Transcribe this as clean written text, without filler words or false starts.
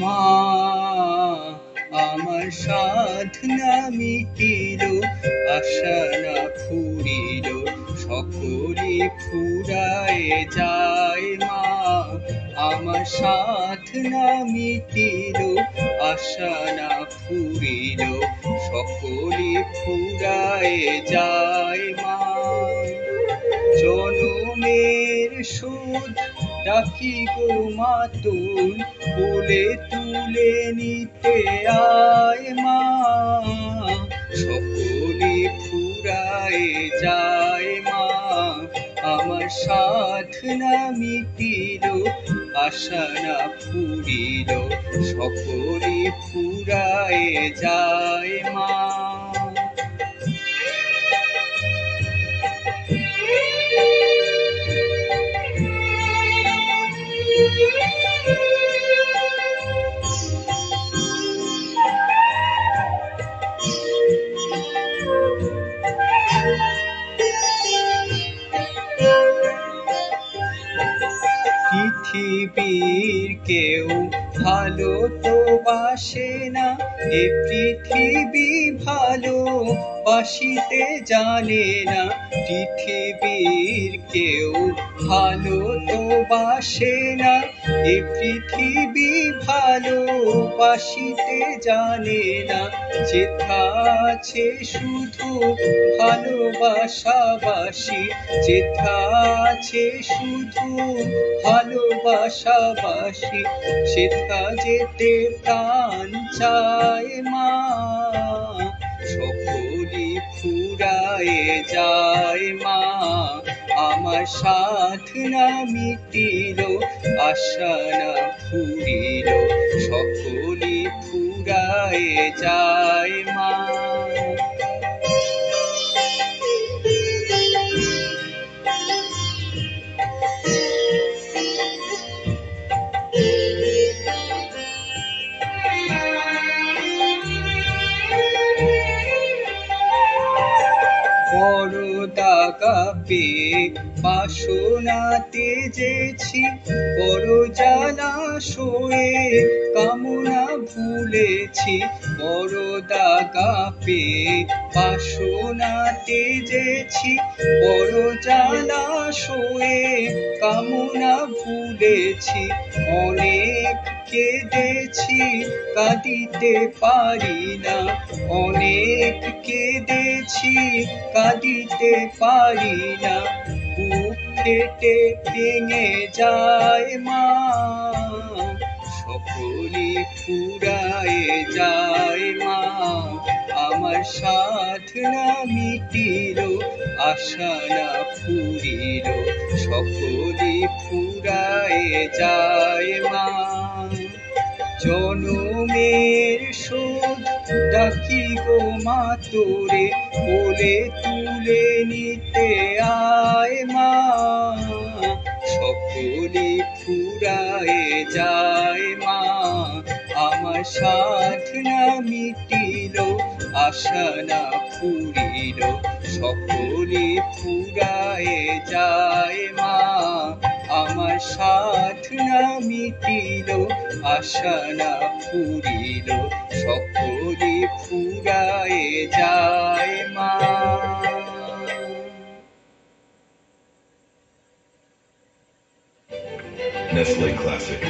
মা আমার সাধনা মিটিল, আশা না ফুরিল, সকলে ফুরায় যায় মা আমার সাধনা মিটিল, আশা না ফুরিল, সকলে ফুরায় যায় মা জনমের সুদ ডাকি গো মাতুল, কোলে তুলে নিতে আয় মা সকলে ফুরায় যায় মা আমার সাধনা মিটিল, আশা না ফুরিল, সকলে ফুরায় যায় মা পৃথিবীর কেউ ভালো তো বাসে না, এ পৃথিবী ভালো বাসিতে জানে না, পৃথিবীর কেউ ভালো তো বাসে না, এ পৃথিবী ভালো বাসিতে জানে না, যেথা আছে শুধু ভালোবাসাবাসি, যেথা আছে শুধু ভালোবাসাবাসি, সেথা যেতে প্রাণ চায় মা সকলে ফুরায় যায় মা আমার সাধনা মিটিল, আশা না ফুরিল, সকলে ফুরায় যায় মা বড় দাগা পেয়ে বাসনা তেজেছি, বড় জ্বালা সয়ে কামনা ভুলেছি, বড় দাগা পেয়ে বাসনা তেজেছি, বড় জ্বালা সয়ে কামনা ভুলেছি, অনেক কেঁদেছি কাঁদিতে পারি না, অনেক কেঁদেছি কাঁদিতে পারি না, বুক ফেটে ভেঙে যায় মা সকলে ফুরায় যায় মা আমার সাধনা মিটিল, আশা না ফুরিল, সকলে ফুরায় যায় মা জনমের শোধ ডাকি গো মা তোরে, কোলে তুলে নিতে আয় মা সকলে ফুরায় যায় মা আমার সাধনা মিটিল, আশা না ফুরিল, সকলে ফুরায় যায় মা আমার সাধনা মিটিল, আশা না ফুরিল, সকলে ফুরায় যায় মা Nestle Classic